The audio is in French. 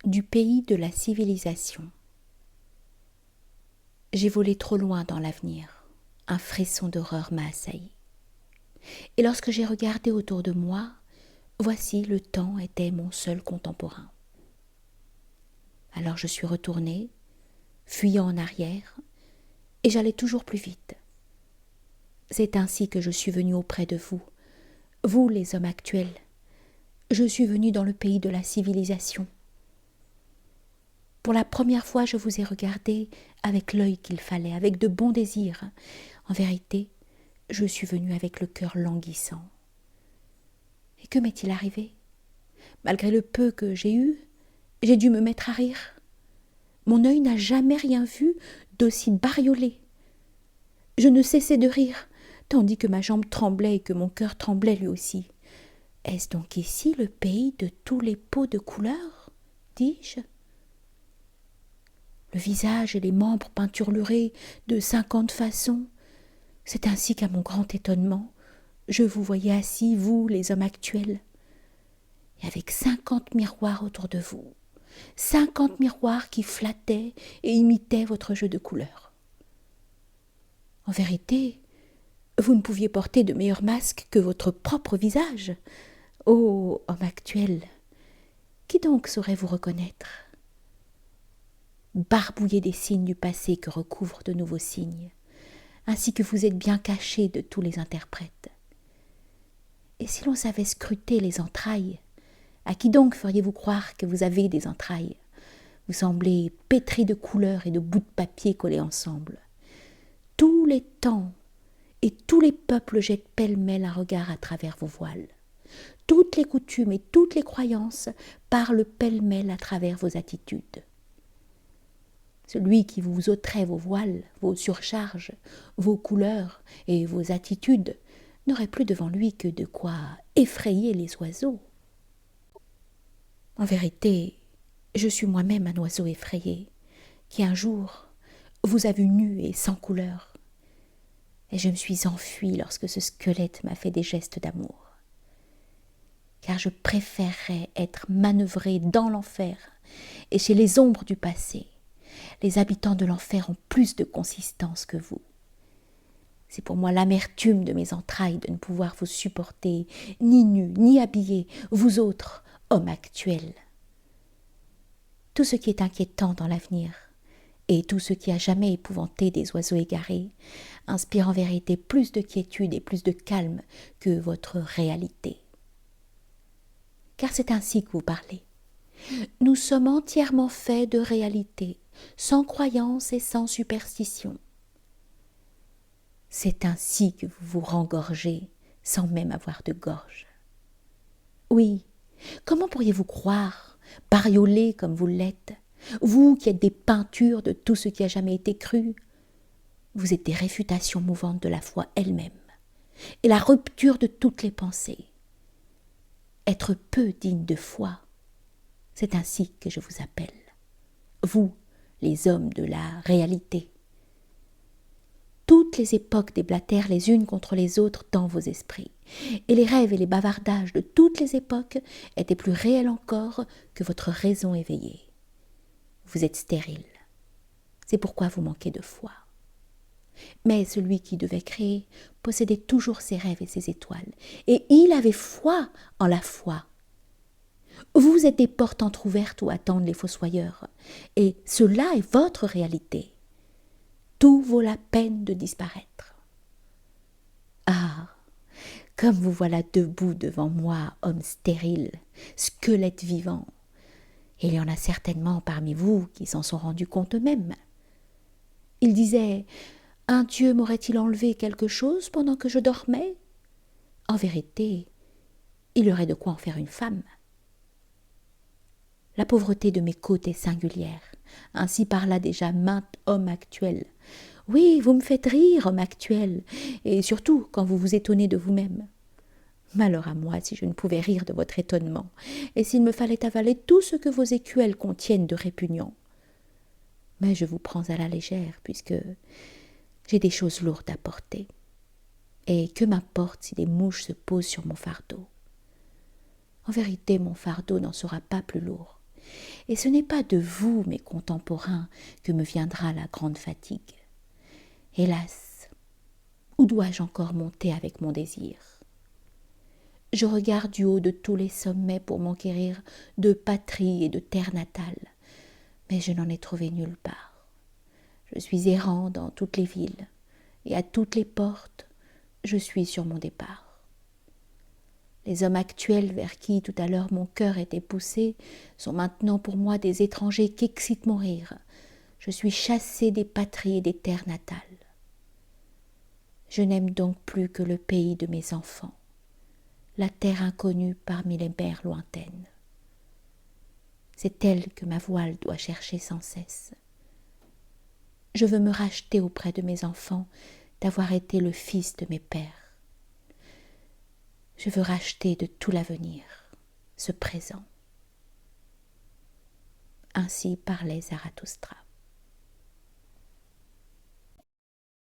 Du pays de la civilisation. J'ai volé trop loin dans l'avenir. Un frisson d'horreur m'a assailli. Et lorsque j'ai regardé autour de moi, voici le temps était mon seul contemporain. Alors je suis retournée, fuyant en arrière, et j'allais toujours plus vite. C'est ainsi que je suis venue auprès de vous, vous les hommes actuels. Je suis venue dans le pays de la civilisation. Pour la première fois, je vous ai regardé avec l'œil qu'il fallait, avec de bons désirs. En vérité, je suis venue avec le cœur languissant. Et que m'est-il arrivé? Malgré le peu que j'ai eu, j'ai dû me mettre à rire. Mon œil n'a jamais rien vu d'aussi bariolé. Je ne cessais de rire, tandis que ma jambe tremblait et que mon cœur tremblait lui aussi. Est-ce donc ici le pays de tous les peaux de couleur? Dis-je. Le visage et les membres peinturlurés de 50 façons. C'est ainsi qu'à mon grand étonnement, je vous voyais assis, vous, les hommes actuels, et avec 50 miroirs autour de vous, 50 miroirs qui flattaient et imitaient votre jeu de couleurs. En vérité, vous ne pouviez porter de meilleur masque que votre propre visage. Ô homme actuel, qui donc saurait vous reconnaître? Barbouillé des signes du passé que recouvrent de nouveaux signes, ainsi que vous êtes bien caché de tous les interprètes. Et si l'on savait scruter les entrailles, à qui donc feriez-vous croire que vous avez des entrailles? Vous semblez pétris de couleurs et de bouts de papier collés ensemble. Tous les temps et tous les peuples jettent pêle-mêle un regard à travers vos voiles. Toutes les coutumes et toutes les croyances parlent pêle-mêle à travers vos attitudes. Celui qui vous ôterait vos voiles, vos surcharges, vos couleurs et vos attitudes n'aurait plus devant lui que de quoi effrayer les oiseaux. En vérité, je suis moi-même un oiseau effrayé, qui un jour vous a vu nu et sans couleur, et je me suis enfuie lorsque ce squelette m'a fait des gestes d'amour. Car je préférerais être manœuvrée dans l'enfer et chez les ombres du passé. Les habitants de l'enfer ont plus de consistance que vous. C'est pour moi l'amertume de mes entrailles de ne pouvoir vous supporter, ni nus, ni habillés, vous autres, hommes actuels. Tout ce qui est inquiétant dans l'avenir, et tout ce qui a jamais épouvanté des oiseaux égarés, inspire en vérité plus de quiétude et plus de calme que votre réalité. Car c'est ainsi que vous parlez. Nous sommes entièrement faits de réalité, sans croyance et sans superstition. C'est ainsi que vous vous rengorgez, sans même avoir de gorge. Oui, comment pourriez-vous croire, bariolé comme vous l'êtes, vous qui êtes des peintures de tout ce qui a jamais été cru? Vous êtes des réfutations mouvantes de la foi elle-même, et la rupture de toutes les pensées. Être peu digne de foi, c'est ainsi que je vous appelle. Vous, les hommes de la réalité. Toutes les époques déblatèrent les unes contre les autres dans vos esprits, et les rêves et les bavardages de toutes les époques étaient plus réels encore que votre raison éveillée. Vous êtes stérile. C'est pourquoi vous manquez de foi. Mais celui qui devait créer possédait toujours ses rêves et ses étoiles, et il avait foi en la foi. Vous êtes des portes entr'ouvertes où attendent les fossoyeurs, et cela est votre réalité. Tout vaut la peine de disparaître. Ah, comme vous voilà debout devant moi, homme stérile, squelette vivant. Il y en a certainement parmi vous qui s'en sont rendus compte eux-mêmes. Ils disaient « Un Dieu m'aurait-il enlevé quelque chose pendant que je dormais ?» En vérité, il y aurait de quoi en faire une femme. La pauvreté de mes côtes est singulière. Ainsi parla déjà maint homme actuel. Oui, vous me faites rire, homme actuel, et surtout quand vous vous étonnez de vous-même. Malheur à moi si je ne pouvais rire de votre étonnement, et s'il me fallait avaler tout ce que vos écuelles contiennent de répugnant. Mais je vous prends à la légère, puisque j'ai des choses lourdes à porter. Et que m'importe si des mouches se posent sur mon fardeau? En vérité, mon fardeau n'en sera pas plus lourd. et ce n'est pas de vous, mes contemporains, que me viendra la grande fatigue. Hélas, où dois-je encore monter avec mon désir? Je regarde du haut de tous les sommets pour m'enquérir de patrie et de terre natale, mais je n'en ai trouvé nulle part. Je suis errant dans toutes les villes, et à toutes les portes, je suis sur mon départ. Les hommes actuels vers qui tout à l'heure mon cœur était poussé sont maintenant pour moi des étrangers qu'excite mon rire. Je suis chassé des patries et des terres natales. Je n'aime donc plus que le pays de mes enfants, la terre inconnue parmi les mers lointaines. C'est elle que ma voile doit chercher sans cesse. Je veux me racheter auprès de mes enfants d'avoir été le fils de mes pères. Je veux racheter de tout l'avenir ce présent. Ainsi parlait Zarathustra.